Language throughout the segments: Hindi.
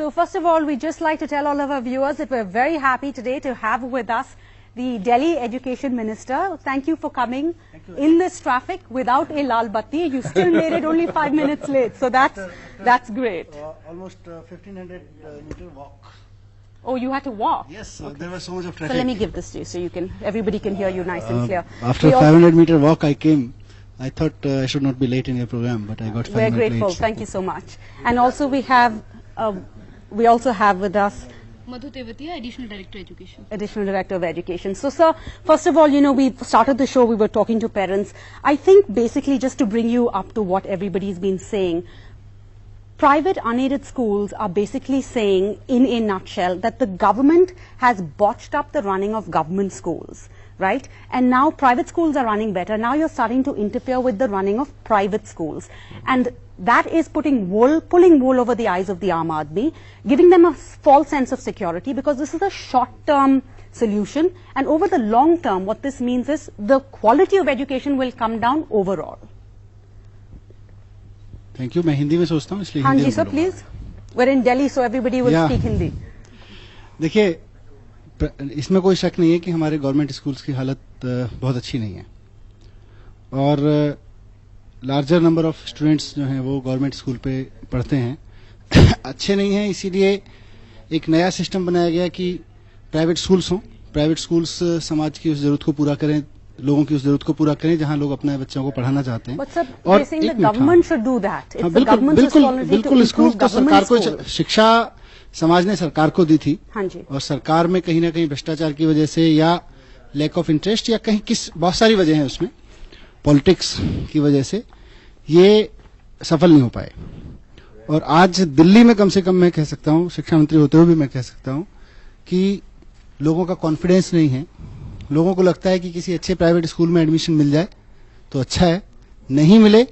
So first of all, we'd just like to tell all of our viewers that we're very happy today to have with us the Delhi Education Minister. Thank you for coming in this traffic without a lal batti. You still made it only 5 minutes late, so that's great. Almost 1500 meter walk. Oh, you had to walk? Yes, there was so much of traffic. So let me give this to you so everybody can hear you nice and clear. After 500 meter walk I came. I thought I should not be late in your program, but I got 5 minutes late. We're grateful. Thank you so much. And also we also have with us Madhu Tewatia, Additional Director Education. Additional Director of Education. So, sir, first of all, we started the show, we were talking to parents. I think basically just to bring you up to what everybody's been saying, private unaided schools are basically saying, in a nutshell, that the government has botched up the running of government schools, right? And now private schools are running better. Now you're starting to interfere with the running of private schools. And that is pulling wool over the eyes of the Aam Aadmi, giving them a false sense of security, because this is a short-term solution. And over the long term, what this means is the quality of education will come down overall. Thank you. मैं हिंदी में सोचता हूँ इसलिए हाँ हिंदी जी sir, please. We're in Delhi, so everybody will speak Hindi. देखिए, इसमें कोई शक नहीं है कि हमारे गवर्नमेंट स्कूल्स की हालत बहुत अच्छी नहीं है, और लार्जर नंबर ऑफ स्टूडेंट्स जो हैं वो गवर्नमेंट स्कूल पे पढ़ते हैं. अच्छे नहीं हैं, इसीलिए एक नया सिस्टम बनाया गया कि प्राइवेट स्कूल्स हों. प्राइवेट स्कूल्स समाज की उस जरूरत को पूरा करें, लोगों की उस जरूरत को पूरा करें जहां लोग अपने बच्चों को पढ़ाना चाहते हैं. और बिल्कुल स्कूल तो सरकार को, शिक्षा समाज ने सरकार को दी थी. हाँ जी. और सरकार में कहीं ना कहीं भ्रष्टाचार की वजह से या लैक ऑफ इंटरेस्ट या कहीं बहुत सारी वजह है उसमें, पॉलिटिक्स की वजह से ये सफल नहीं हो पाए. और आज दिल्ली में कम से कम मैं कह सकता हूं, शिक्षा मंत्री होते हुए भी मैं कह सकता हूं कि लोगों का कॉन्फिडेंस नहीं है. लोगों को लगता है कि किसी अच्छे प्राइवेट स्कूल में एडमिशन मिल जाए तो अच्छा है, नहीं मिले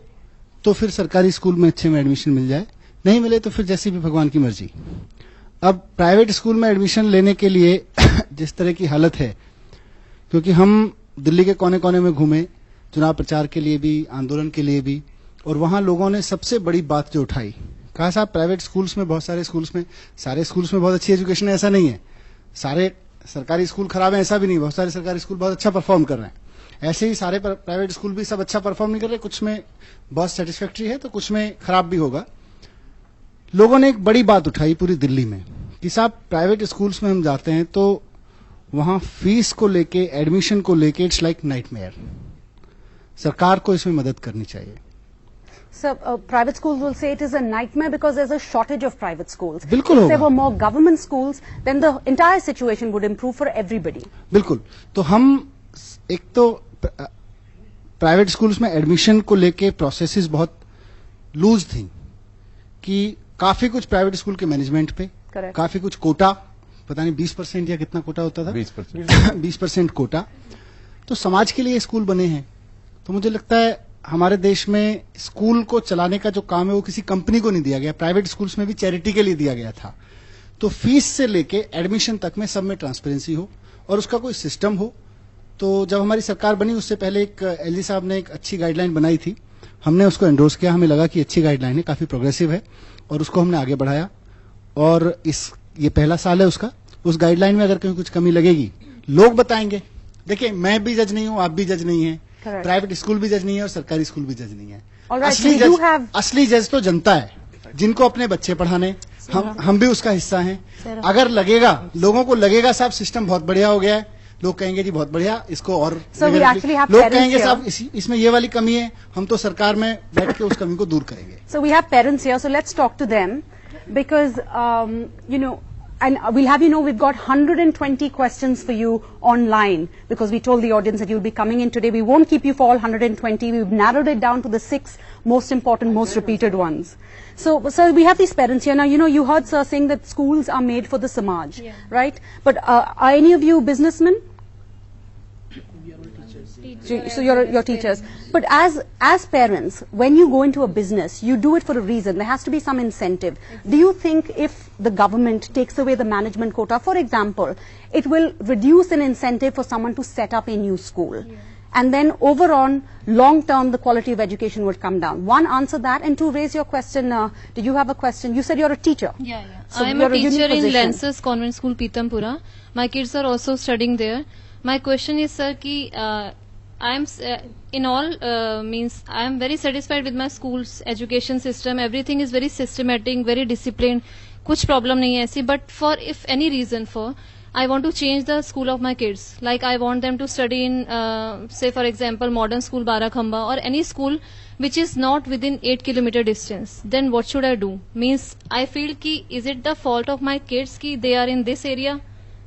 तो फिर सरकारी स्कूल में अच्छे में एडमिशन मिल जाए, नहीं मिले तो फिर जैसी भी भगवान की मर्जी. अब प्राइवेट स्कूल में एडमिशन लेने के लिए जिस तरह की हालत है, क्योंकि हम दिल्ली के कोने कोने में घूमे चुनाव प्रचार के लिए भी, आंदोलन के लिए भी, और वहां लोगों ने सबसे बड़ी बात जो उठाई, कहा साहब प्राइवेट स्कूल्स में, बहुत सारे स्कूल्स में, सारे स्कूल्स में बहुत अच्छी एजुकेशन है ऐसा नहीं है, सारे सरकारी स्कूल खराब है ऐसा भी नहीं, बहुत सारे सरकारी स्कूल बहुत अच्छा परफॉर्म कर रहे हैं. ऐसे ही सारे प्राइवेट स्कूल भी सब अच्छा परफॉर्म नहीं कर रहे, कुछ में बहुत सेटिस्फैक्ट्री है तो कुछ में खराब भी होगा. लोगों ने एक बड़ी बात उठाई पूरी दिल्ली में कि साहब प्राइवेट स्कूल्स में हम जाते हैं तो वहां फीस को लेके, एडमिशन को लेके इट्स लाइक नाइटमेयर. सरकार को इसमें मदद करनी चाहिए. So, private schools will say it is a nightmare because there's a shortage of private schools. बिल्कुल If होगा. there were more government schools, then the entire situation would improve for everybody. बिल्कुल. तो हम एक तो प्राइवेट स्कूल्स में एडमिशन को लेके प्रोसेसेस बहुत लूज थी कि काफी कुछ प्राइवेट स्कूल के मैनेजमेंट पे, Correct. काफी कुछ कोटा, पता नहीं 20% या कितना कोटा होता था, 20% कोटा. तो समाज के लिए स्कूल बने हैं. तो मुझे लगता है हमारे देश में स्कूल को चलाने का जो काम है वो किसी कंपनी को नहीं दिया गया. प्राइवेट स्कूल्स में भी चैरिटी के लिए दिया गया था. तो फीस से लेके एडमिशन तक में सब में ट्रांसपेरेंसी हो और उसका कोई सिस्टम हो. तो जब हमारी सरकार बनी उससे पहले एक एलजी साहब ने एक अच्छी गाइडलाइन बनाई थी, हमने उसको एंडोर्स किया. हमें लगा कि अच्छी गाइडलाइन है, काफी प्रोग्रेसिव है, और उसको हमने आगे बढ़ाया. और ये पहला साल है उसका. उस गाइडलाइन में अगर कहीं कुछ कमी लगेगी लोग बताएंगे. देखिए, मैं भी जज नहीं हूं, आप भी जज नहीं है, प्राइवेट स्कूल भी जज नहीं है और सरकारी स्कूल भी जज नहीं है. असली जज तो जनता है, जिनको अपने बच्चे पढ़ाने, हम भी उसका हिस्सा हैं. अगर लगेगा, लोगों को लगेगा साहब सिस्टम बहुत बढ़िया हो गया है, लोग कहेंगे जी बहुत बढ़िया, इसको और लोग कहेंगे साहब इसमें ये वाली कमी है, हम तो सरकार में बैठ के उस कमी को दूर करेंगे. So we have parents here, so let's talk to them because and we'll have we've got 120 questions for you online because we told the audience that you'll be coming in today. We won't keep you for all 120. We've narrowed it down to the 6 most important, most repeated ones. So, sir, we have these parents here. Now, you heard sir saying that schools are made for the Samaj, right? But are any of you businessmen? So you're teachers. But as parents, when you go into a business, you do it for a reason. There has to be some incentive. Do you think if the government takes away the management quota, for example, it will reduce an incentive for someone to set up a new school? and then over on long term the quality of education would come down? One, answer that, and two, raise your question. Did you have a question? You said you're a teacher. Yeah. So I am you're a unique teacher in position. Lances Convent School, Pitampura. My kids are also studying there. My question is, sir, ki I am in all means I am very satisfied with my school's education system. Everything is very systematic, very disciplined. कुछ problem नहीं है ऐसी. But for if any reason for I want to change the school of my kids. Like I want them to study in, say for example, modern school Barakhamba or any school which is not within 8 kilometer distance. Then what should I do? Means I feel ki is it the fault of my kids ki they are in this area,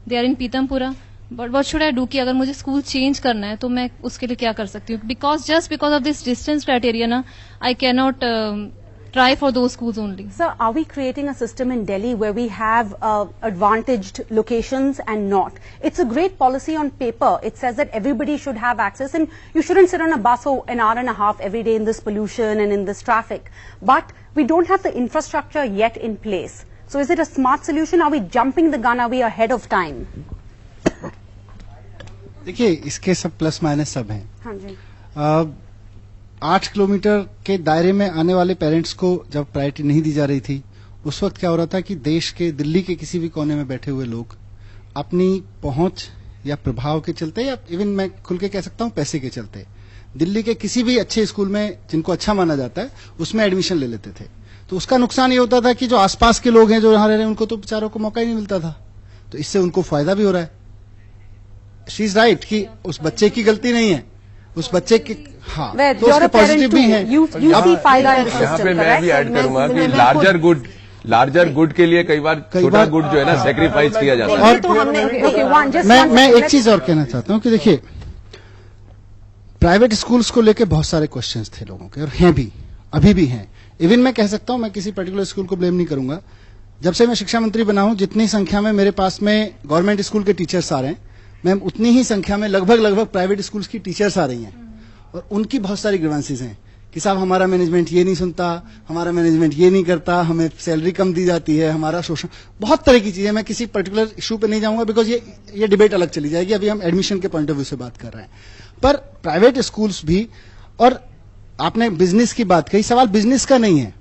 they are in Pitampura. But what should I do कि अगर मुझे स्कूल चेंज करना है तो मैं उसके लिए क्या कर सकती हूँ? Because just because of this distance criteria ना, I cannot try for those schools only. Sir, are we creating a system in Delhi where we have advantaged locations and not? It's a great policy on paper. It says that everybody should have access and you shouldn't sit on a bus for an hour and a half every day in this pollution and in this traffic. But we don't have the infrastructure yet in place. So is it a smart solution? Are we jumping the gun? Are we ahead of time? देखिए, इसके सब प्लस माइनस सब हैं. हाँ जी. 8 किलोमीटर के दायरे में आने वाले पेरेंट्स को जब प्रायोरिटी नहीं दी जा रही थी, उस वक्त क्या हो रहा था कि देश के दिल्ली के किसी भी कोने में बैठे हुए लोग अपनी पहुंच या प्रभाव के चलते या इवन मैं खुल के कह सकता हूं पैसे के चलते दिल्ली के किसी भी अच्छे स्कूल में जिनको अच्छा माना जाता है उसमें एडमिशन ले लेते थे. तो उसका नुकसान ये होता था कि जो आसपास के लोग हैं जो यहां रह रहे हैं उनको तो बेचारों को मौका ही नहीं मिलता था. तो इससे उनको फायदा भी हो रहा है. शी इज राइट कि उस बच्चे की गलती नहीं है, उस बच्चे की हाँ तो उसके पॉजिटिव भी हैं. You see फायदा in the यहाँ system, पे मैं भी correct? ऐड करूंगा कि लार्जर गुड के लिए कई बार छोटा गुड जो है ना सेक्रीफाइस किया जाता है. और तो हमने okay, one, just मैं one मैं second. एक चीज और कहना चाहता हूं कि देखिए, प्राइवेट स्कूल्स को लेके बहुत सारे क्वेश्चंस थे लोगों के और हैं भी, अभी भी हैं. इवन मैं कह सकता हूं, मैं किसी पर्टिकुलर स्कूल को ब्लेम नहीं करूंगा. जब से मैं शिक्षा मंत्री बना हूं, जितनी संख्या में मेरे पास में गवर्नमेंट स्कूल के टीचर्स आ रहे हैं, मैम उतनी ही संख्या में लगभग प्राइवेट स्कूल्स की टीचर्स आ रही हैं. और उनकी बहुत सारी ग्रीवेंसेस हैं कि साहब हमारा मैनेजमेंट ये नहीं सुनता, हमारा मैनेजमेंट ये नहीं करता, हमें सैलरी कम दी जाती है, हमारा शोषण, बहुत तरह की चीजें. मैं किसी पर्टिकुलर इशू पे नहीं जाऊंगा बिकॉज ये डिबेट अलग चली जाएगी. अभी हम एडमिशन के पॉइंट ऑफ व्यू से बात कर रहे हैं. पर प्राइवेट स्कूल्स भी, और आपने बिजनेस की बात कही, सवाल बिजनेस का नहीं है.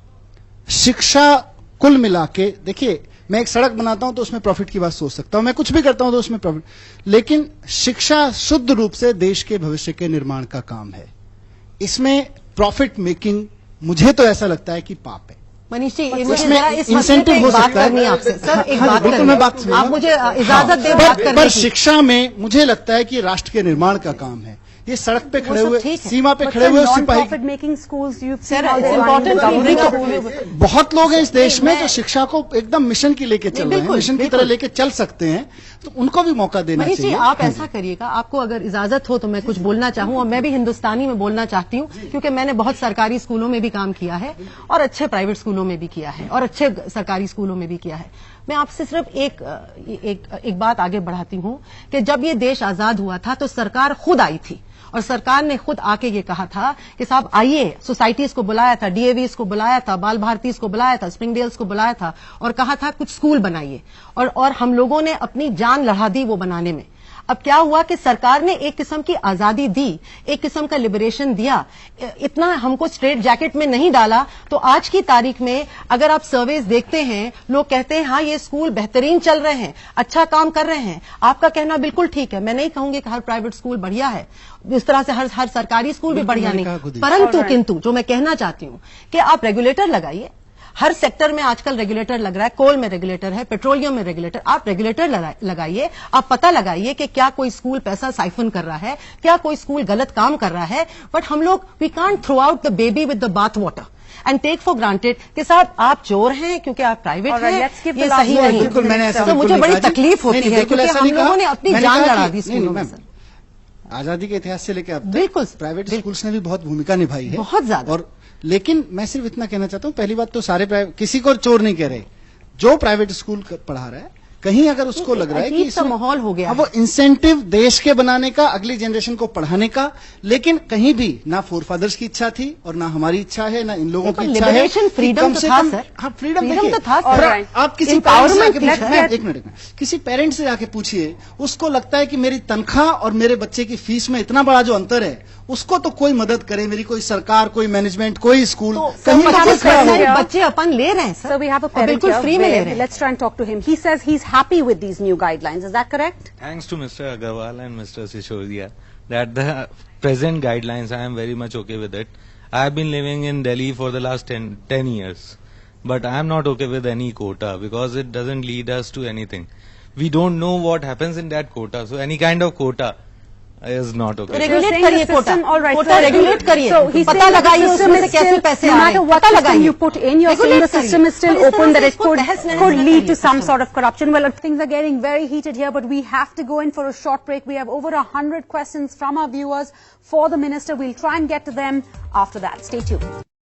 शिक्षा कुल मिला के देखिए, मैं एक सड़क बनाता हूं तो उसमें प्रॉफिट की बात सोच सकता हूं, मैं कुछ भी करता हूं तो उसमें प्रॉफिट, लेकिन शिक्षा शुद्ध रूप से देश के भविष्य के निर्माण का काम है. इसमें प्रॉफिट मेकिंग मुझे तो ऐसा लगता है कि पाप है. मनीष जी, मुझे इसमें जरा इस मसले इंसेंटिव पे हो एक बात सकता है. करनी है आपसे. सर, एक हाँ, बात बिल्कुल, करनी मैं है. बात सुनूंगा. आप मुझे इजाजत दें बात करने पर की. शिक्षा में मुझे लगता है कि राष्ट्र के निर्माण का काम है. ये सड़क पे खड़े सब हुए, ठीक है. सीमा पे But खड़े sir, हुए सिपाही, non-profit making schools, you've Sir, seen how it's they're running important the to bring government. up- बहुत लोग हैं इस देश में मैं- जो शिक्षा को एकदम मिशन की लेके चल रहे हैं, बिल्कुल, मिशन की बिल्कुल. तरह लेके चल सकते हैं, तो उनको भी मौका देना मनीष जी, चाहिए. आप ऐसा करिएगा, आपको अगर इजाजत हो तो मैं कुछ बोलना चाहूं, और मैं भी हिंदुस्तानी में बोलना चाहती हूं क्योंकि मैंने बहुत सरकारी स्कूलों में भी काम किया है और अच्छे प्राइवेट स्कूलों में भी किया है और अच्छे सरकारी स्कूलों में भी किया है. मैं आपसे सिर्फ एक बात आगे बढ़ाती हूं कि जब ये देश आजाद हुआ था तो सरकार खुद आई थी और सरकार ने खुद आके ये कहा था कि साहब आइए, सोसाइटीज को बुलाया था, डीएवीज को बुलाया था, बाल भारतीज को बुलाया था, स्प्रिंगडेल्स को बुलाया था और कहा था कुछ स्कूल बनाइए, और हम लोगों ने अपनी जान लड़ा दी वो बनाने में. अब क्या हुआ कि सरकार ने एक किस्म की आजादी दी, एक किस्म का लिबरेशन दिया, इतना हमको स्ट्रेट जैकेट में नहीं डाला. तो आज की तारीख में अगर आप सर्वेज देखते हैं, लोग कहते हैं हाँ ये स्कूल बेहतरीन चल रहे हैं, अच्छा काम कर रहे हैं. आपका कहना बिल्कुल ठीक है, मैं नहीं कहूंगी कि हर प्राइवेट स्कूल बढ़िया है, इस तरह से हर सरकारी स्कूल भी बढ़िया नहीं, परंतु किंतु जो मैं कहना चाहती हूं कि आप रेगुलेटर लगाइए. हर सेक्टर में आजकल रेगुलेटर लग रहा है, कोल में रेगुलेटर है, पेट्रोलियम में रेगुलेटर. आप रेगुलेटर लगाइए, आप पता लगाइए कि क्या कोई स्कूल पैसा साइफन कर रहा है, क्या कोई स्कूल गलत काम कर रहा है. बट हम लोग we can't throw out the baby with the bath water and take for granted कि साहब आप चोर हैं क्योंकि आप प्राइवेट Alright, हैं, let's give ये the last सही word. नहीं. बिल्कुल, मैंने ऐसा तो बिल्कुल मुझे नहीं बड़ी कहा जी. तकलीफ होती नहीं, है बिल्कुल क्योंकि ऐसा हम नहीं कहा. लोगों ने अपनी मैंने जान कहा लड़ा कि- दी नहीं, स्कूलों में. मैम, सर, आजादी के इतिहास से लेकर अब तक बिल्कुल, प्राइवेट बिल्कुल. स्कूल्स ने भी बहुत भूमिका निभाई है, बहुत ज्यादा. और लेकिन मैं सिर्फ इतना कहना चाहता हूं, पहली बात तो सारे किसी को चोर नहीं कह रहे. जो प्राइवेट स्कूल पढ़ा रहा है, कहीं अगर उसको लग रहा है कि अजीब सा इसमें- माहौल हो गया हाँ, वो इंसेंटिव देश के बनाने का, अगली जनरेशन को पढ़ाने का, लेकिन कहीं भी ना फोरफादर्स की इच्छा थी और ना हमारी इच्छा है, ना इन लोगों की देखो, इच्छा है liberation, कि freedom कम तो से था, कम- सर। हाँ, फ्रीडम Freedom देखिए, तो था, और सर। आप किसी Empowerment पेरेंट्स से थी, जाके सर। एक मिनट, किसी पेरेंट्स से जाके पूछिए, उसको लगता है कि मेरी तनख्वाह और मेरे बच्चे की फीस में इतना बड़ा जो अंतर है, उसको तो कोई मदद करे, मेरी कोई सरकार, कोई मैनेजमेंट, कोई स्कूल, कहीं we तो have कोई a खड़ा parent हो। here. बच्चे अपन ले रहे हैं sir So we have a और parent बिल्कुल here. फ्री में ले रहे हैं Let's try and talk to him. He says he's happy with these new guidelines. Is that correct? Thanks to Mr. Agarwal and Mr. Sishodia that the present guidelines, I am very much okay with it. I have been living in Delhi for the last 10 years, but I am not okay with any quota because it doesn't lead us to anything. We don't know what happens in that quota, so any kind of quota is not okay. Regulate You're saying करिए the system, Kota. all right, Kota sir. regulate करिए। So he's पता saying that लगाइए the उसमें system से is कैसे still, पैसे no आ रहे matter हैं। what पता system लगाइए। you put in, you're saying the Regulate system is still करिए। तो इस open, तरह that से it इसको तहस नहस could न lead to करिए some system। sort of corruption. Well, things are getting very heated here, but we have to go in for a short break. We have over 100 questions from our viewers for the minister. We'll try and get to them after that. Stay tuned.